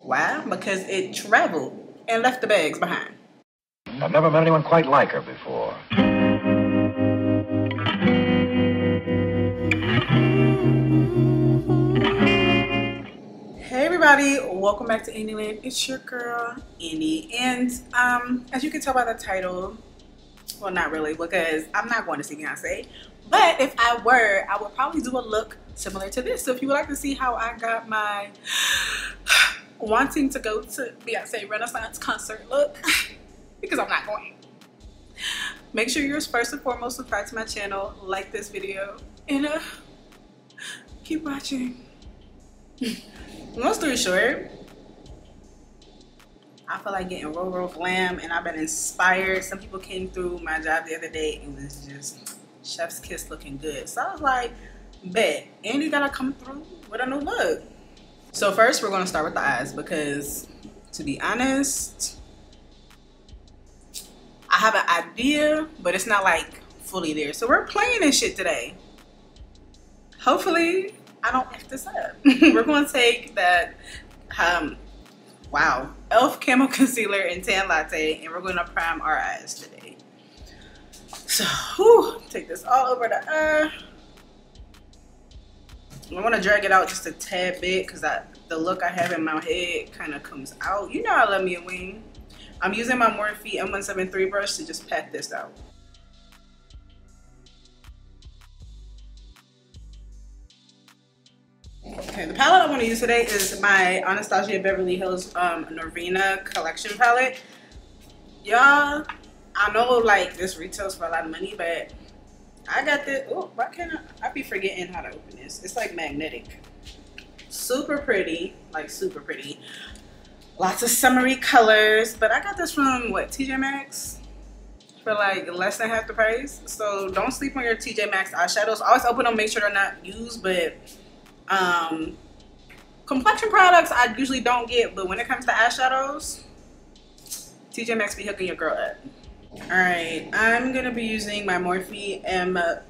Why? Because it traveled and left the bags behind. I've never met anyone quite like her before. Hey everybody, welcome back to Annieland. It's your girl Annie, and as you can tell by the title, well, not really, because I'm not going to see Beyonce, but if I were, I would probably do a look similar to this. So if you would like to see how I got my wanting to go to Beyonce Renaissance concert look, because I'm not going, make sure you're first and foremost subscribe to my channel, like this video, and keep watching. Long story short, I feel like getting real glam, and I've been inspired. Some people came through my job the other day and was just chef's kiss looking good. So I was like, bet, Andy gotta come through with a new look. So first we're gonna start with the eyes, because to be honest, I have an idea, but it's not like fully there. So we're playing this shit today. Hopefully I don't F this up. We're gonna take that wow, e.l.f. Camo Concealer and Tan Latte, and we're gonna prime our eyes today. So, whew, take this all over the eye. I wanna drag it out just a tad bit, because the look I have in my head kind of comes out. You know I love me a wing. I'm using my Morphe M173 brush to just pat this out. Okay, the palette I want to use today is my Anastasia Beverly Hills Norvina collection palette. Y'all, I know like this retails for a lot of money, but I got this. Oh, why can't I be forgetting how to open this? It's like magnetic. Super pretty, like super pretty. Lots of summery colors, but I got this from what, TJ Maxx? For like less than half the price. So don't sleep on your TJ Maxx eyeshadows. Always open them, make sure they're not used, but complexion products I usually don't get, but when it comes to eyeshadows, TJ Maxx be hooking your girl up. Alright, I'm gonna be using my Morphe M5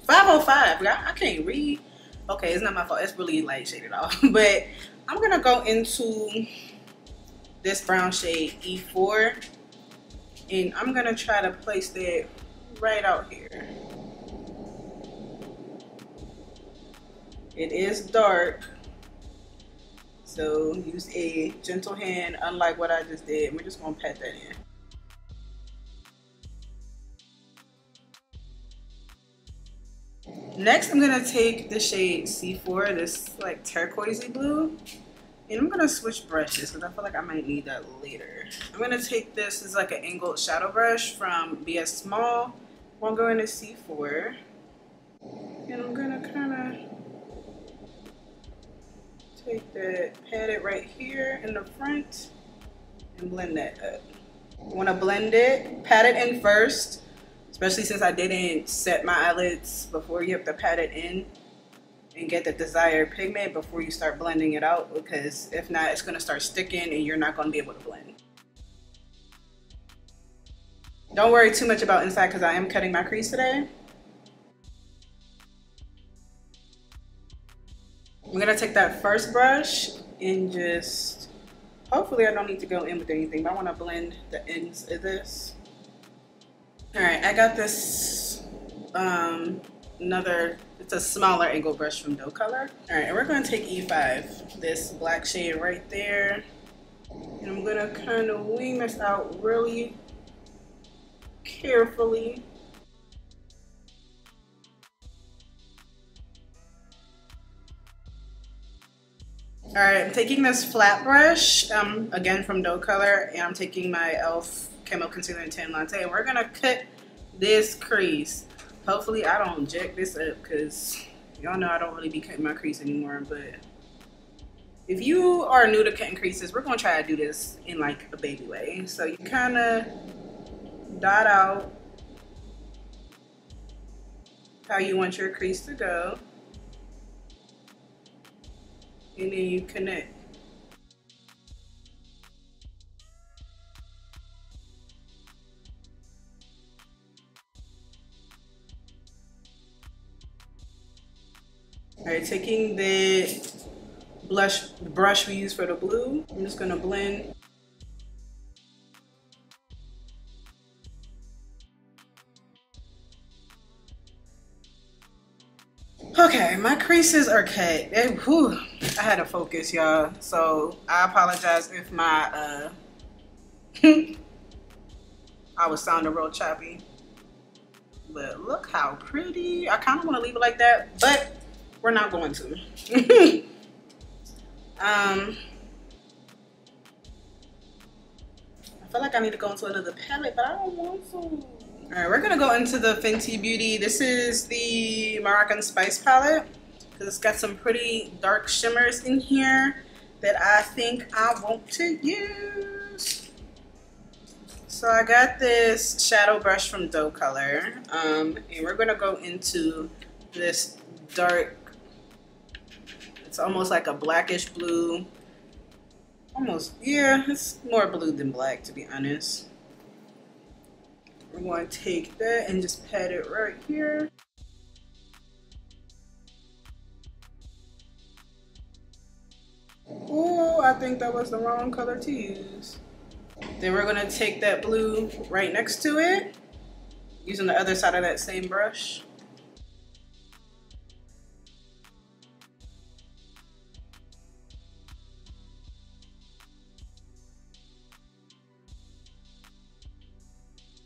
505. I can't read. Okay, it's not my fault, it's really like shaded off. But I'm gonna go into this brown shade E4, and I'm gonna try to place that right out here. It is dark, so use a gentle hand, unlike what I just did. We're just gonna pat that in. Next, I'm gonna take the shade C4, this like turquoisey blue, and I'm gonna switch brushes because I feel like I might need that later. I'm gonna take this as like an angled shadow brush from BS Small. I'm going to C4, and I'm gonna kind of take that, pat it right here in the front, and blend that up. You want to blend it, pat it in first, especially since I didn't set my eyelids before. You have to pat it in and get the desired pigment before you start blending it out, because if not, it's going to start sticking and you're not going to be able to blend. Don't worry too much about inside, because I am cutting my crease today. I'm gonna take that first brush and just, hopefully I don't need to go in with anything, but I wanna blend the ends of this. All right, I got this, it's a smaller angle brush from Doe Color. All right, and we're gonna take E5, this black shade right there. And I'm gonna kind of wing this out really carefully. All right, I'm taking this flat brush, again from Doe Color, and I'm taking my e.l.f. Camo Concealer and Tan Latte, and we're gonna cut this crease. Hopefully I don't jack this up, because y'all know I don't really be cutting my crease anymore, but if you are new to cutting creases, we're gonna try to do this in like a baby way. So you kind of dot out how you want your crease to go, and then you connect. All right, taking the brush we use for the blue. I'm just gonna blend. Okay, my creases are cut. I had to focus, y'all. So I apologize if my I was sounding real choppy. But look how pretty. I kind of want to leave it like that, but we're not going to. I feel like I need to go into another palette, but I don't want to. All right, we're gonna go into the Fenty Beauty. This is the Moroccan Spice palette because it's got some pretty dark shimmers in here that I think I want to use. So I got this shadow brush from Doe Color, and we're gonna go into this dark, it's almost like a blackish blue. Almost, yeah, it's more blue than black, to be honest. We're going to take that and just pat it right here. Oh, I think that was the wrong color to use. Then we're going to take that blue right next to it, using the other side of that same brush.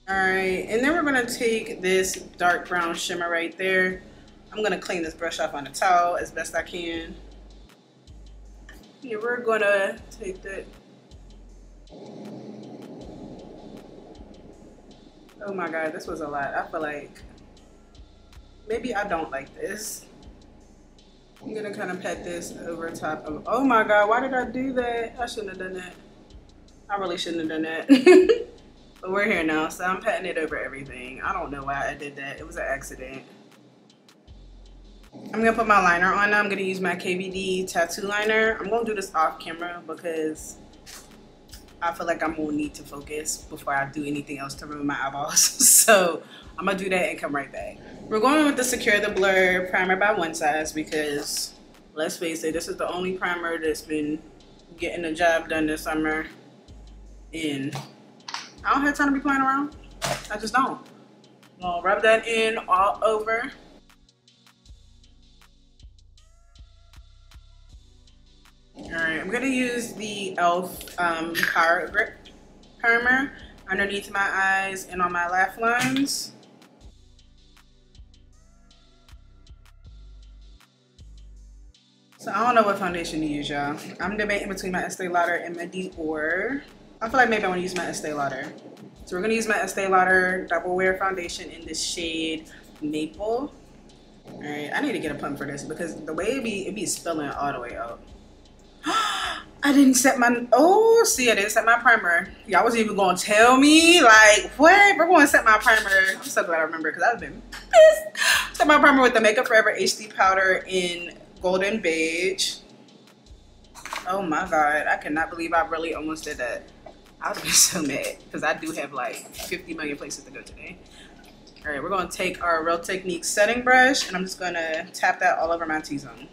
All right, and then we're gonna take this dark brown shimmer right there. I'm gonna clean this brush off on a towel as best I can. Yeah, we're gonna take that. Oh my God, this was a lot. I feel like maybe I don't like this. I'm gonna kind of pat this over top of, oh my God, why did I do that? I shouldn't have done that. I really shouldn't have done that. But we're here now, so I'm patting it over everything. I don't know why I did that. It was an accident. I'm gonna put my liner on now. I'm gonna use my KVD Tattoo Liner. I'm gonna do this off camera because I feel like I'm gonna need to focus before I do anything else to ruin my eyeballs. So I'm gonna do that and come right back. We're going with the Secure the Blur primer by One Size because let's face it, this is the only primer that's been getting the job done this summer. And I don't have time to be playing around. I just don't. I'm gonna rub that in all over. All right, I'm gonna use the e.l.f. Power Grip Primer underneath my eyes and on my laugh lines. So I don't know what foundation to use, y'all. I'm debating between my Estee Lauder and my Dior. I feel like maybe I want to use my Estee Lauder. So we're gonna use my Estee Lauder Double Wear Foundation in this shade Maple. All right, I need to get a pump for this because the way it be spilling all the way out. I didn't set my, oh, see, I didn't set my primer. Y'all was even gonna tell me, like, what? We're gonna set my primer. I'm so glad I remember because I've been pissed. Set my primer with the Makeup Forever HD powder in Golden Beige. Oh my God, I cannot believe I really almost did that. I would have been so mad because I do have like 50 million places to go today. All right, we're gonna take our Real Technique setting brush and I'm just gonna tap that all over my T-zone.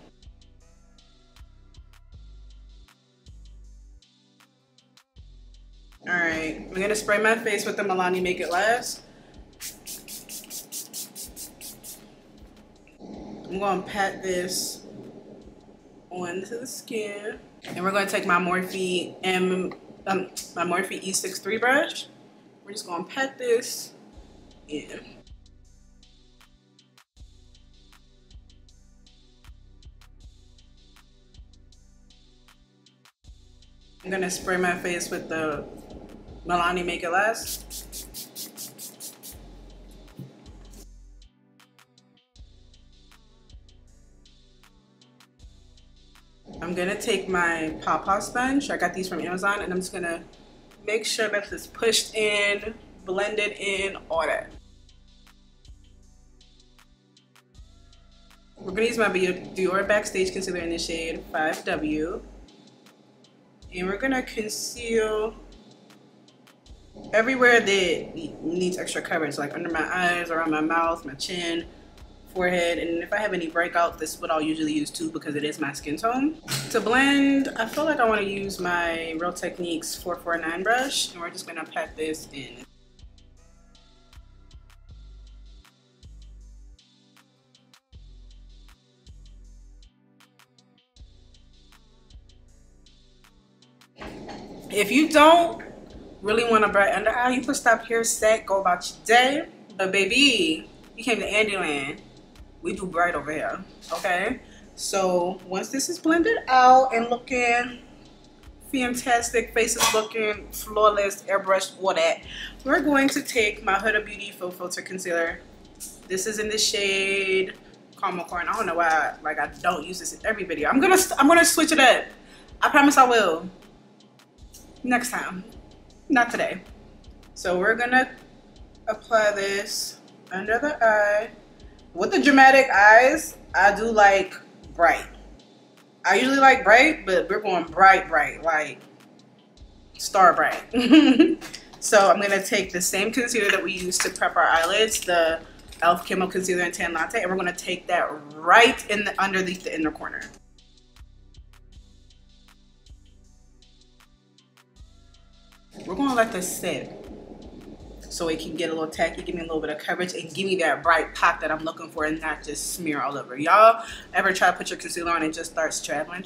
All right, I'm gonna spray my face with the Milani Make It Last. I'm gonna pat this onto the skin. And we're gonna take my Morphe E63 brush. We're just gonna pat this in. I'm gonna spray my face with the Milani Make It Last. I'm gonna take my Pawpaw sponge. I got these from Amazon, and I'm just gonna make sure that it's pushed in, blended in, all that. We're gonna use my Dior Backstage concealer in the shade 5W. And we're gonna conceal everywhere that needs extra coverage, like under my eyes, around my mouth, my chin, forehead, and if I have any breakout, this is what I'll usually use too because it is my skin tone. To blend, I feel like I want to use my Real Techniques 449 brush, and we're just going to pat this in. If you don't really want a bright under eye, you can stop here, set, go about your day. But baby, you came to Andyland. We do bright over here, okay? So once this is blended out and looking fantastic, face is looking flawless, airbrushed, all that, we're going to take my Huda Beauty Faux Filter Concealer. This is in the shade Camo. I don't know why I don't use this in every video. I'm gonna switch it up. I promise I will. Next time, not today. So we're gonna apply this under the eye. With the dramatic eyes, I do like bright. I usually like bright, but we're going bright, like star bright. So I'm gonna take the same concealer that we used to prep our eyelids, the e.l.f. Camo Concealer in Tan Latte, and we're gonna take that right in the underneath the inner corner. We're gonna let this sit so it can get a little tacky, give me a little bit of coverage, and give me that bright pop that I'm looking for and not just smear all over. Y'all ever try to put your concealer on and it just starts traveling?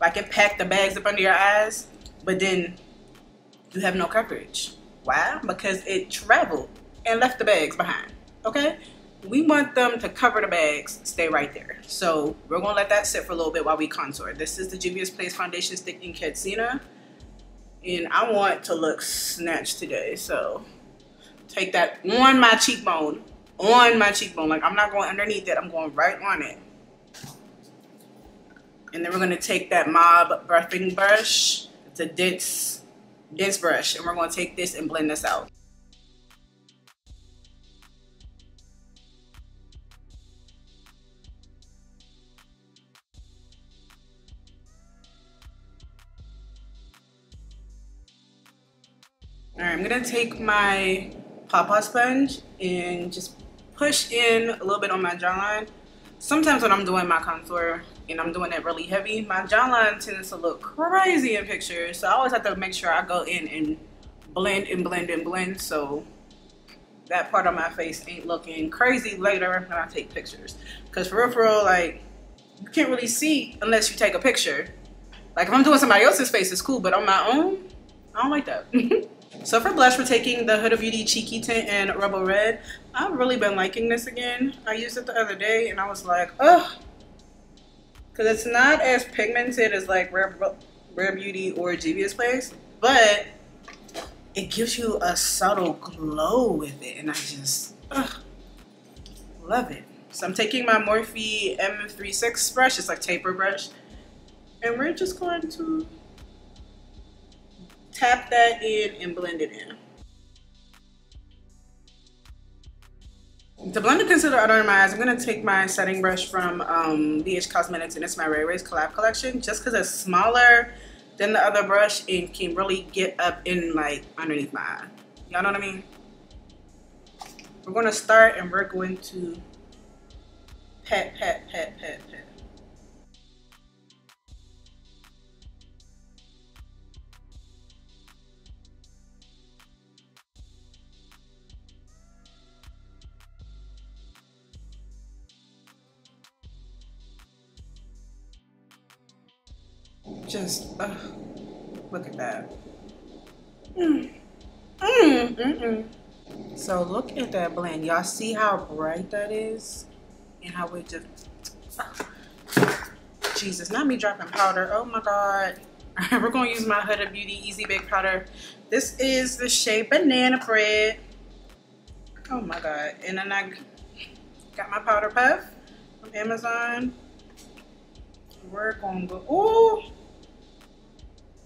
Like it packed the bags up under your eyes, but then you have no coverage. Why? Because it traveled and left the bags behind, okay? We want them to cover the bags, stay right there. So we're gonna let that sit for a little bit while we contour. This is the Juvia's Place Foundation Stick in Katsina. And I want to look snatched today. So take that on my cheekbone. Like I'm not going underneath it, I'm going right on it. And then we're gonna take that Mob buffing brush. It's a dense brush. And we're gonna take this and blend this out. All right, I'm gonna take my Pawpaw sponge and just push in a little bit on my jawline. Sometimes when I'm doing my contour and I'm doing it really heavy, my jawline tends to look crazy in pictures. So I always have to make sure I go in and blend so that part of my face ain't looking crazy later when I take pictures. Cause for real, like you can't really see unless you take a picture. Like if I'm doing somebody else's face, it's cool, but on my own, I don't like that. So for blush, we're taking the Huda Beauty Cheeky Tint in Rebel Red. I've really been liking this again. I used it the other day and I was like, ugh. Because it's not as pigmented as like Rare Beauty or Juvia's Place, but it gives you a subtle glow with it. And I just, love it. So I'm taking my Morphe M36 brush. It's like taper brush. And we're just going to tap that in and blend it in. To blend the concealer under my eyes, I'm going to take my setting brush from BH Cosmetics, and it's my Ray Ray's collab collection, just because it's smaller than the other brush and can really get up in like underneath my eye. Y'all know what I mean? We're going to start and we're going to pat. Just look at that. So look at that blend. Y'all see how bright that is and how it just Jesus, not me dropping powder. Oh my god. We're gonna use my Huda Beauty Easy Bake Powder. This is the shade Banana Bread. Oh my god. And then I got my powder puff from Amazon. We're gonna go, ooh.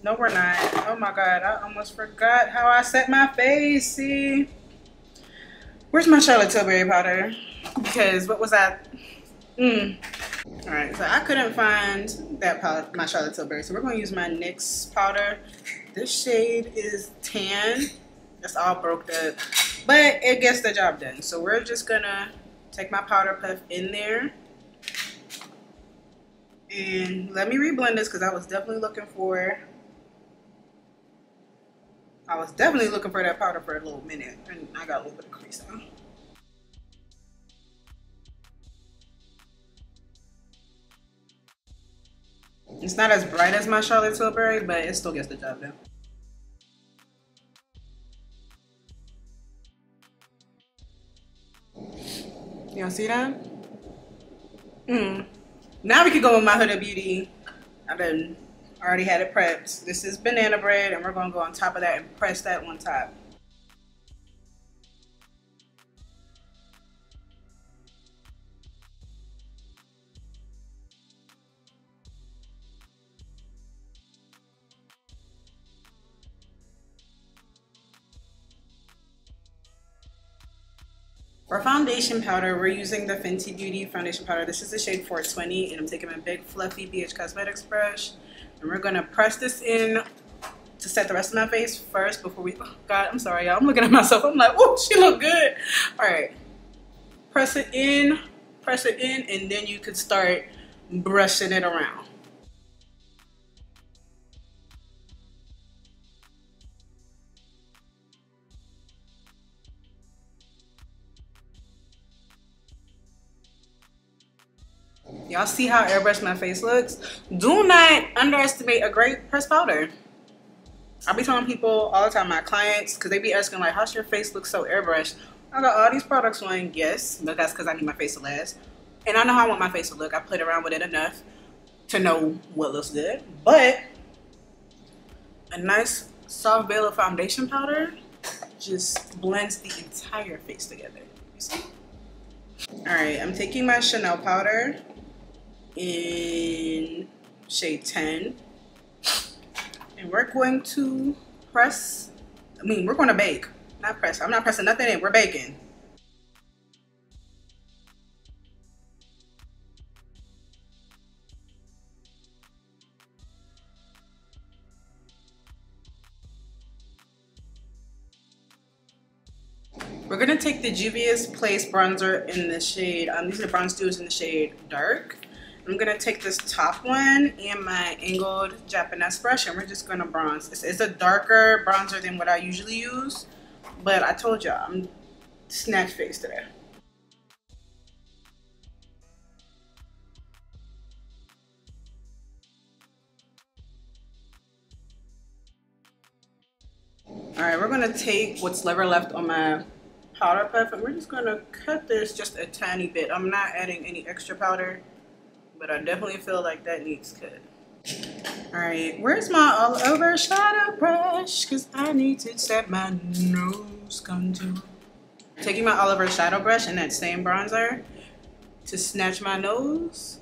No, we're not. Oh my god, I almost forgot how I set my face. See? Where's my Charlotte Tilbury powder? Because what was that? Alright, so I couldn't find that powder, my Charlotte Tilbury. So we're going to use my NYX powder. This shade is Tan. It's all broke up. but it gets the job done. So we're just gonna take my powder puff in there. And let me reblend this because I was definitely looking for that powder for a little minute, and I got a little bit of crease on. It's not as bright as my Charlotte Tilbury, but it still gets the job done. Y'all see that? Now we can go with my Huda Beauty. I already had it prepped. This is banana bread, and we're gonna go on top of that and press that on top. For foundation powder, we're using the Fenty Beauty foundation powder. This is the shade 420, and I'm taking my big fluffy BH Cosmetics brush, and we're gonna press this in to set the rest of my face first before we, oh God, I'm sorry y'all, I'm looking at myself, I'm like, oh, she look good. All right, press it in, and then you could start brushing it around. Y'all see how airbrushed my face looks? Do not underestimate a great pressed powder. I be telling people all the time, my clients, because they be asking like, how's your face look so airbrushed? I got all these products on, yes, but that's because I need my face to last. And I know how I want my face to look. I played around with it enough to know what looks good. But a nice soft veil of foundation powder just blends the entire face together. You see? All right, I'm taking my Chanel powder in shade 10, and we're going to we're going to bake, not press. I'm not pressing nothing in, we're baking. We're gonna take the Juvia's Place bronzer in the shade, these are the bronze dews in the shade Dark. I'm gonna take this top one and my angled Japanese brush, and we're just gonna bronze. It's a darker bronzer than what I usually use, but I told y'all I'm snatch face today. All right, we're gonna take what's ever left on my powder puff, and we're just gonna cut this just a tiny bit. I'm not adding any extra powder, but I definitely feel like that needs cut. All right, where's my all over shadow brush? Cause I need to set my nose contour. Taking my all over shadow brush and that same bronzer to snatch my nose.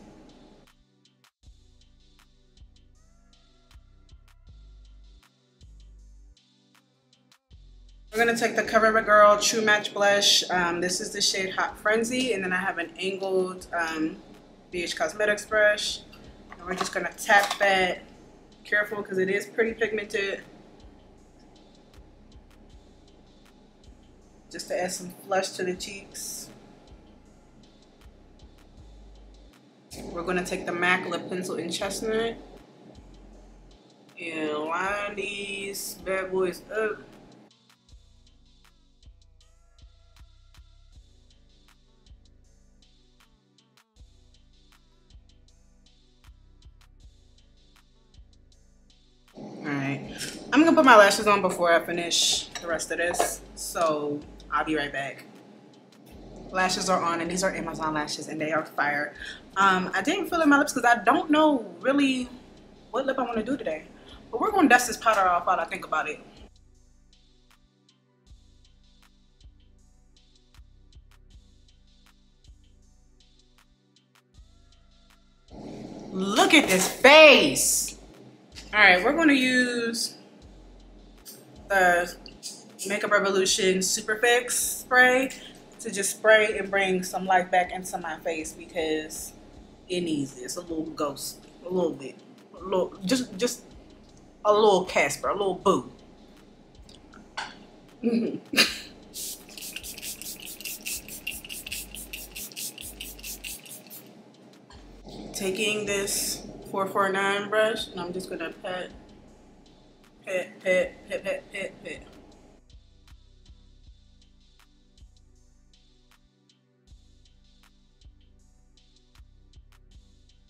We're gonna take the Covergirl True Match blush. This is the shade Hot Frenzy, and then I have an angled BH Cosmetics brush. And we're just gonna tap that. Careful, because it is pretty pigmented. Just to add some flush to the cheeks. We're gonna take the MAC lip pencil in Chestnut and line these bad boys up. I'm gonna put my lashes on before I finish the rest of this, so I'll be right back. Lashes are on, and these are Amazon lashes, and they are fire. I didn't fill in my lips because I don't know really what lip I want to do today, but we're gonna dust this powder off while I think about it. Look at this face. All right, we're gonna use the Makeup Revolution Super Fix spray to just spray and bring some life back into my face because it needs it. It's a little ghostly, a little bit, just a little Casper, a little boo. taking this 449 brush, and I'm just gonna pet.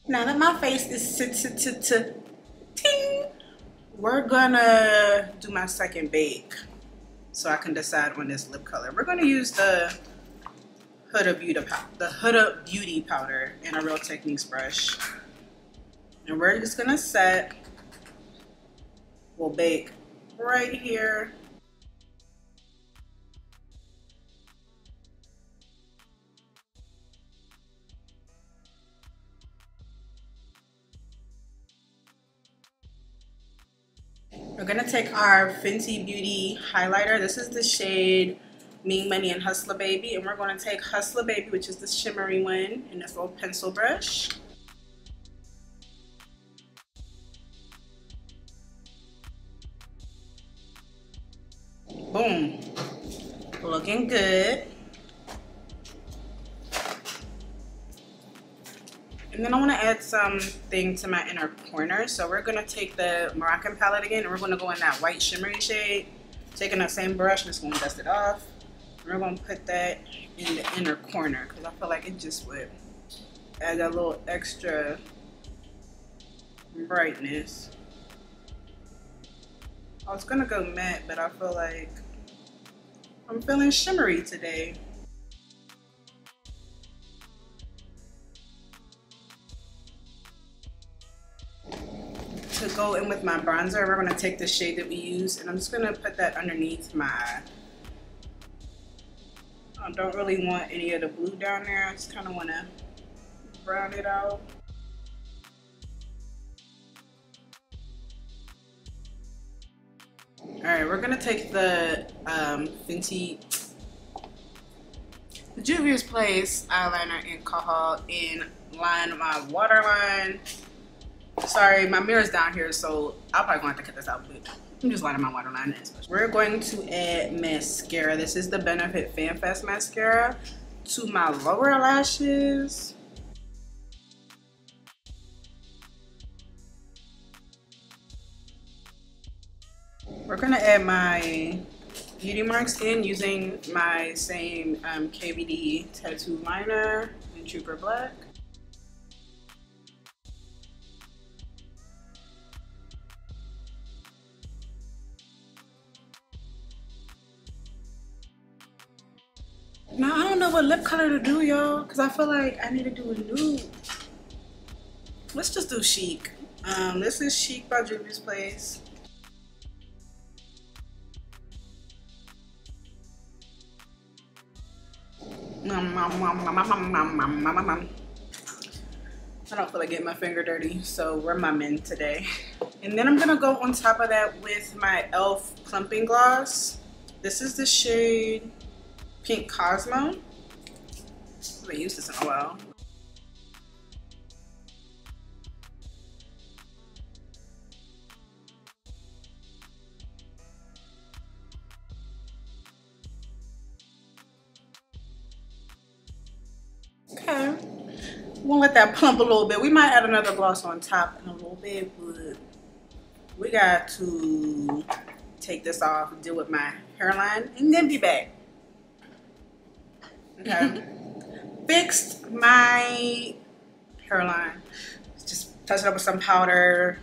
Now that my face is ting, we're gonna do my second bake so I can decide on this lip color. We're gonna use the Huda Beauty powder and a Real Techniques brush. And we're just gonna set, we'll bake right here. We're gonna take our Fenty Beauty highlighter. This is the shade Mean Money and Hustler Baby. And we're gonna take Hustler Baby, which is the shimmery one, in this little pencil brush. Boom, looking good. And then I want to add something to my inner corner. So we're going to take the Moroccan palette again, and we're going to go in that white shimmery shade. Taking that same brush, just going to dust it off. And we're going to put that in the inner corner because I feel like it just would add a little extra brightness. I was going to go matte, but I feel like I'm feeling shimmery today. To go in with my bronzer, we're going to take the shade that we use, and I'm just going to put that underneath my, I don't really want any of the blue down there. I just kind of want to brown it out. Alright, we're going to take the Juvia's Place eyeliner in Kajal and line my waterline. Sorry, my mirror's down here, so I'll probably gonna have to cut this out, but I'm just lining my waterline. We're going to add mascara. This is the Benefit Fanfare mascara to my lower lashes. We're gonna add my beauty marks in using my same KVD Tattoo Liner in Trooper Black. Now, I don't know what lip color to do, y'all, because I feel like I need to do a nude. Let's just do Chic. This is Chic by Juvia's Place. I don't feel like getting my finger dirty, so we're mumming today. And then I'm going to go on top of that with my e.l.f. Plumping Gloss. This is the shade Pink Cosmo. I haven't used this in a while. Okay, we'll let that plump a little bit. We might add another gloss on top in a little bit, but we got to take this off, deal with my hairline, and then be back. Okay. Fixed my hairline. Just touch it up with some powder,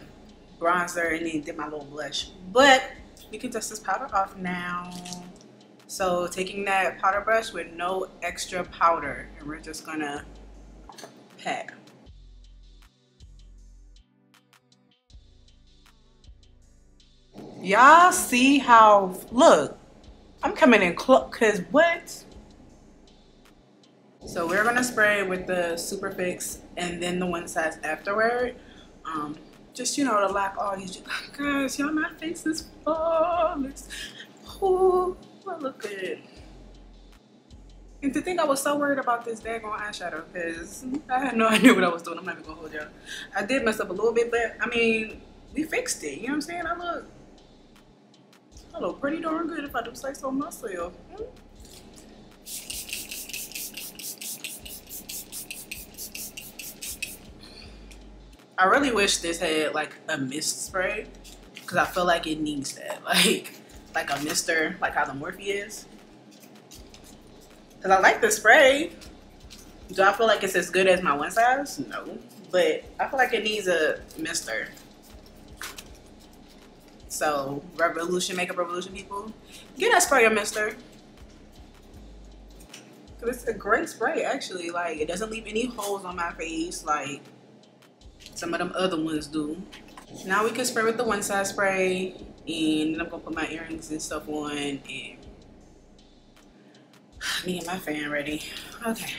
bronzer, and then did my little blush. But you can dust this powder off now. So taking that powder brush with no extra powder, and we're just gonna pat. Y'all see how, look, I'm coming in close, cause what? So we're gonna spray with the Super Fix and then the one size afterward. Just, you know, to lock all these, guys, y'all, my face is flawless. Ooh, I look good. And to think I was so worried about this daggone eyeshadow, because I had no idea what I was doing. I'm not even gonna hold y'all. I did mess up a little bit, but I mean, we fixed it. You know what I'm saying? I look pretty darn good if I do say so myself. I really wish this had like a mist spray, because I feel like it needs that, like a mister, like how the Morphe is. Because I like the spray. Do I feel like it's as good as my one size? No, but I feel like it needs a mister. So Revolution, Makeup Revolution people, get that spray a mister. Cause it's a great spray actually. Like, it doesn't leave any holes on my face like some of them other ones do. Now we can spray with the one size spray, and then I'm gonna put my earrings and stuff on, and me and my fan ready. Okay.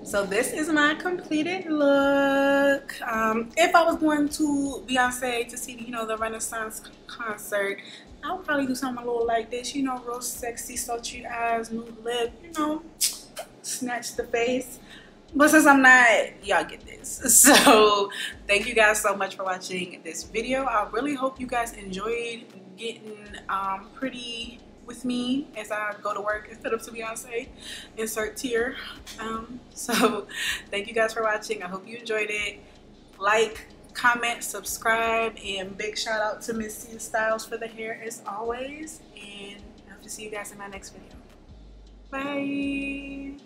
So this is my completed look. If I was going to Beyonce to see, you know, the Renaissance concert, I would probably do something a little like this, you know, real sexy, sultry eyes, nude lip, you know, snatch the face. But since I'm not, y'all get this. So thank you guys so much for watching this video. I really hope you guys enjoyed getting pretty with me as I go to work instead of to Beyonce. Insert tear. So thank you guys for watching. I hope you enjoyed it. Like, comment, subscribe, and big shout out to Missy Styles for the hair as always. And I hope to see you guys in my next video. Bye.